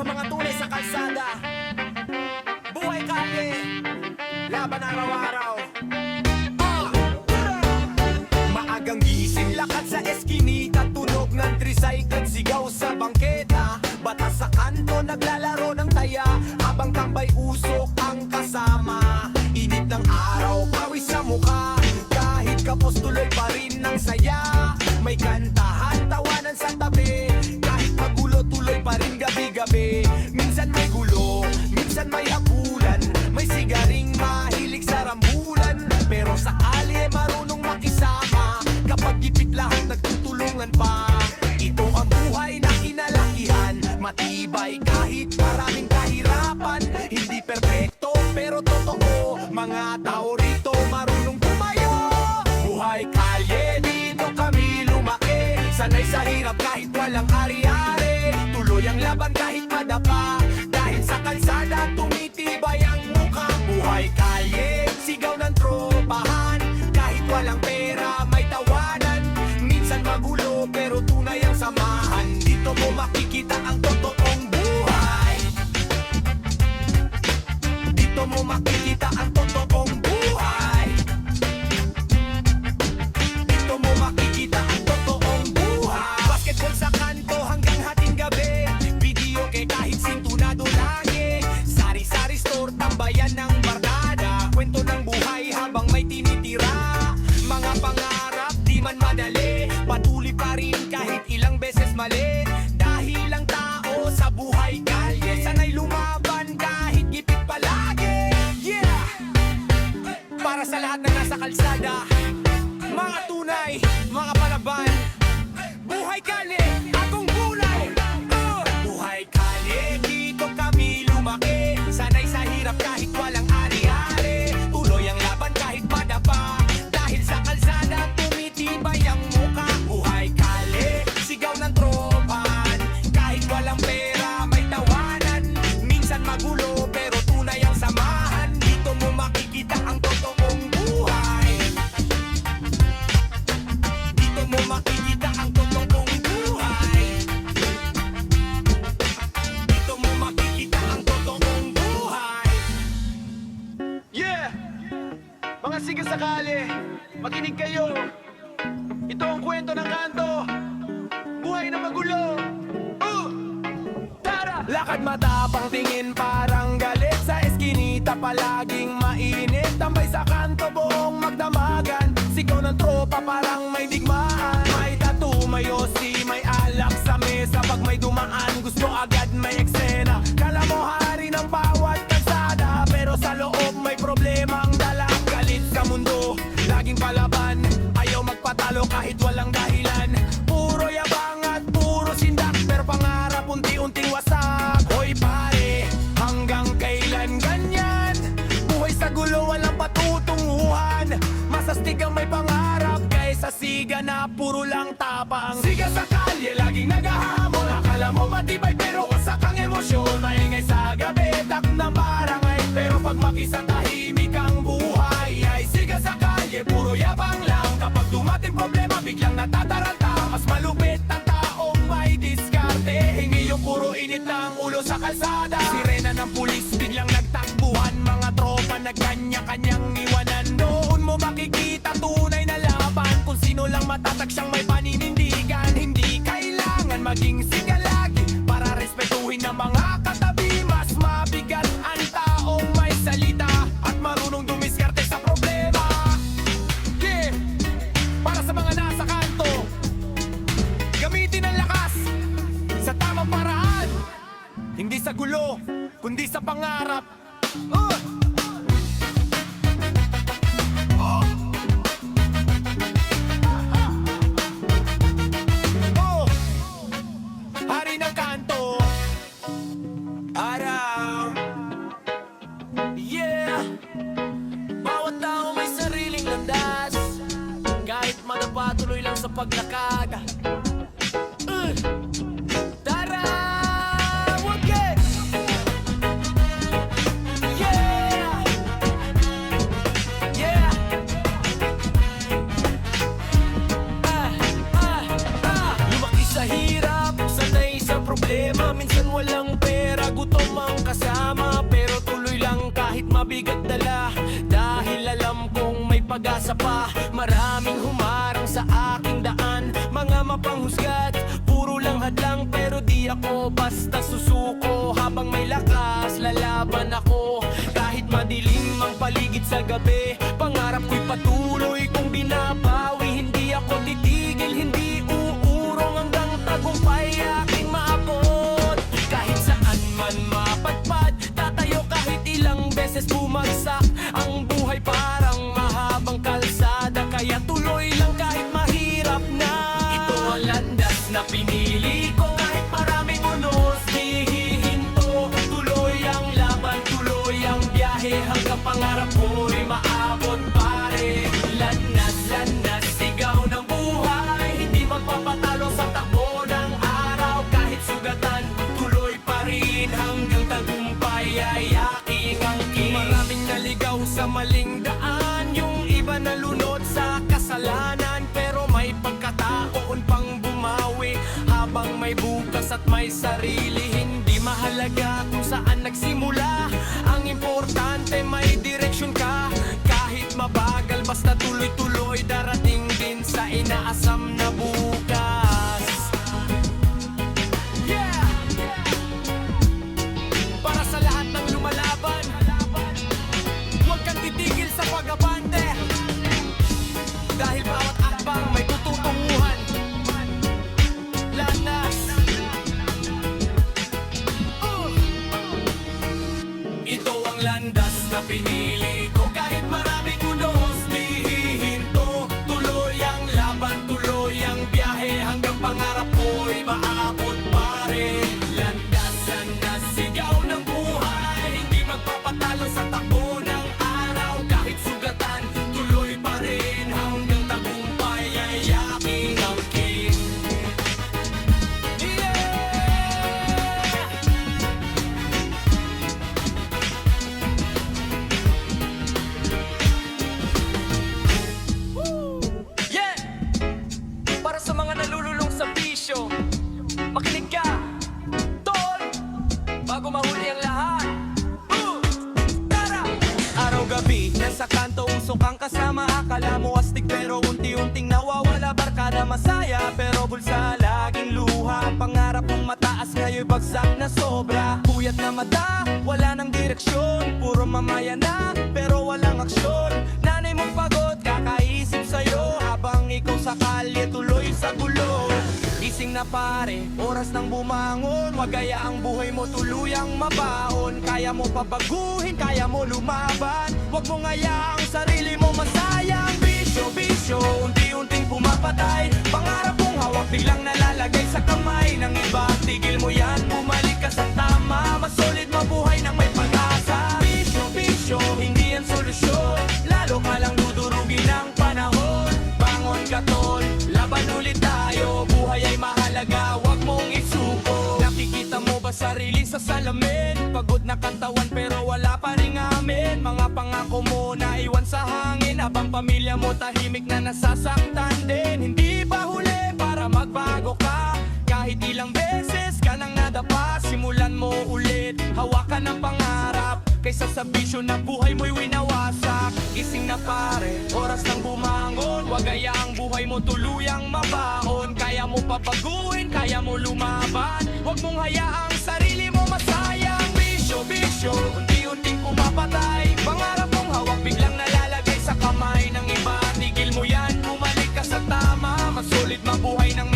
sa mga tunay sa kalsada. Buhay kalye, laban araw-araw. Maagang gising, lakad sa eskinita, tunog ng tricycle, sigaw sa bangketa. Batas sa kanto, naglalaro ng taya, habang tambay usok ang kasama. Init ng araw, pawis sa mukha, kahit kapos tuloy pa rin ng saya. May kantahan, tawanan sa tabi, kahit magulo tuloy pa rin gabi-gabi. Minsan may gulo, minsan may hapulan, may sigaring mahilig sa rambulan. Pero sa kalye marunong makisama, kapag gipit lahat nagtutulungan pa. Ito ang buhay na kinalakihan, matibay kahit maraming kahirapan. Hindi perpekto pero totoo, mga tao rito marunong tumayo. Buhay kalye, dito kami lumaki, sanay sa hirap kahit walang ari-ari. Tuloy ang laban kahit madapa, dahil sa kalsada tumitibay ang mukha. Buhay kalye, sigaw ng tropahan, kahit walang pera may tawanan. Minsan magulo pero tunay ang samahan, dito mo makikita ang totoong buhay. Dito mo makikita ang totoong buhay. Dito mo makikita ang totoong buhay. Basketball sa kanto hanggang hating gabi, video kay kahit sintunado lagi. Sari-sari store, tambayan ng barkada, kwento ng buhay habang may tinitira. Mga pangarap di man madali, patuloy pa rin kahit ilang beses mali. Dahil lang tao sa buhay kalye, sanay lumaban kahit gipit palagi. Yeah! Para sa lahat na nasa kalsada, mga tunay, mga palaban. Buhay kalye, akong gulay. Buhay kalye, dito kami lumaki, sanay sa hirap kahit walang ari-ari. Tuloy ang laban kahit madapa, dahil sa kalsada tumitibay ang muka. Buhay kalye, sigaw ng tropan, kahit walang pera may tawanan. Minsan magulo pero tunay ang samahan, dito mo makikita ang totoong buhay. Dito mo makikita ang totoong buhay. Dito mo makikita ang totoong buhay. Yeah! Mga siga sa kalye, makinig kayo. Ito ang kwento ng kanto, buhay na magulo. Tara! Lakad matapang, tingin parang galit, sa eskinita palaging mainit. Tambay sa kanto, buong magdamagan, sigaw ng tropa parang may digmaan. May tattoo, may osi, may alak sa mesa, pag may dumaan gusto agad may eksena. Kala mo hari ng bawat kalsada, pero sa loob may problemang dala. Galit sa mundo, laging palaban, ayaw magpatalo kahit walang dahilan. Puro yabang at puro sindak, pero pangarap unti-unting wasak. Hoy pare, hanggang kailan ganyan? Buhay sa gulo, walang patutunguhan. Masastig ang may pangarap kaysa siga na puro lang tapang. Siga sa kalye, laging naghahamon, akala mo matibay pero wasak ang emosyon. Maingay sa gabi, tak ng barangay, pero pag makisa tahimik ang buhay. Ay siga sa kalye, puro yabang lang, kapag dumating problema biglang natataranta. Mas malupit ang taong may diskarte, hingi yung puro init ng ulo sa kalsada. Sirena ng pulis biglang nagtakbuhan, mga tropa nagkanya-kanyang iwanan. Doon mo makikita tunay na laban, kung sino lang matatag siyang may paninindigan. Hindi kailangan maging siga lagi para respetuhin ang mga katabi. Mas mabigat ang taong may salita at marunong dumiskarte sa problema. Yeah! Para sa mga nasa kanto, gamitin ang lakas sa tamang paraan, hindi sa gulo, kundi sa pangarap. Hari ng kanto, araw. Yeah! Bawat tao may sariling landas, kahit madapatuloy lang sa paglakad. Tara! Wagit! Yeah! Yeah! Lumaki sa hirap, sanay sa problema, minsan walang pera. namang kasama, pero tuloy lang kahit mabigat dala. Dahil alam kong may pag-asa pa. Maraming humarang sa aking daan, mga mapanghusgat, puro lang hadlang. Pero di ako basta susuko. Habang may lakas, lalaban ako. Kahit madilim ang paligid sa gabi, pangarap ko'y patuloy kong binabawi. Hindi ako titigil, hindi uurong hanggang tagumpay aking maabot. Kahit saan man mapadpad, tatayo kahit ilang beses bumagsak. Ang buhay parang mahabang kalsada, kaya tuloy lang kahit mahirap na. Ito ang landas na pinili ko, kahit maraming unos di hihinto. Tuloy ang laban, tuloy ang biyahe, hanggang pangarap ko'y maabot pare. Landas, landas, sigaw ng buhay, hindi magpapatalo sa takbo ng araw. Kahit sugatan, tuloy pa rin hanggang tagumpay ay aking angkin. Maraming naligaw sa maling daan, yung iba nalunod sa kasalanan. Pero may pagkataon pang bumawi, habang may bukas at may sarili. Hindi mahalaga kung saan nagsimula, ang importante may direksyon ka. Kahit mabagal, basta tuloy-tuloy, darating din sa inaasam na bukas. Yeah! Para sa lahat ng lumalaban, huwag kang titigil sa pag-abante. Dahil bawat akbang may tututunguhan. Landas. Ito ang landas na pinili ko, kahit maraming unos di hihinto. Tuloy ang laban, tuloy ang biyahe, hanggang pangarap ko'y maabot pare. Landas, landas, sigaw ng buhay, hindi magpapatalo sa takbo ng araw. Kahit sugatan, tuloy pa rin hanggang tagumpay ay aking angkin. Yeah! Yeah! Para sa mga nalululong sa bisyo, makinig ka, tol, bago mahuli ang lahat. Tara! Araw-gabi, nasa kanto, usok ang kasama. Akala mo astig pero unti-unting nawawala. Barkada masaya pero bulsa laging luha. Pangarap mong mataas ngayon'y bagsak na sobra. Puyat na mata, wala nang direksyon. Puro mamaya na, pero walang aksyon. Nanay mong pagod, kakaisip sa'yo, habang ikaw sa kalye tuloy sa gulo. Gising na pare, oras nang bumangon. Wag ang buhay mo tuluyang mabaon. Kaya mo pabaguhin, kaya mo lumaban. Wag mong hayaang sarili mo masayang. Bisyo, bisyo, unti-unting pumapatay. Pangarap mong hawak biglang nalalagay sa kamay ng iba. Tigil mo yan, bumalik ka sa tama. Mas solid mabuhay nang may pag-asa. Bisyo, bisyo, hindi yan solusyon. Lalo ka lang dudurugin ng panahon. Bangon ka tol, laban ulit tayo. Buhay ay mahalaga, wag mong isuko. Nakikita mo ba sarili sa salamin? Pagod na katawan pero wala pa ring amin. Mga pangako mo na iwan sa hangin, habang pamilya mo tahimik na nasasaktan din. Hindi ba huli para magbago ka? Kahit ilang beses ka nang nadapa, simulan mo ulit, hawakan ang pangarap. Kaysa sa bisyo na buhay mo'y winawasak. Gising na pare, oras nang bumangon. Wag ang buhay mo tuluyang mabaon. Kaya mo pabaguhin, kaya mo lumaban. Wag mong hayaang sarili mo masayang. Bisyo, bisyo, unti-unting pumapatay. Pangarap mong hawak biglang nalalagay sa kamay ng iba. Tigil mo yan, bumalik ka sa tama. Mas sulit mabuhay ng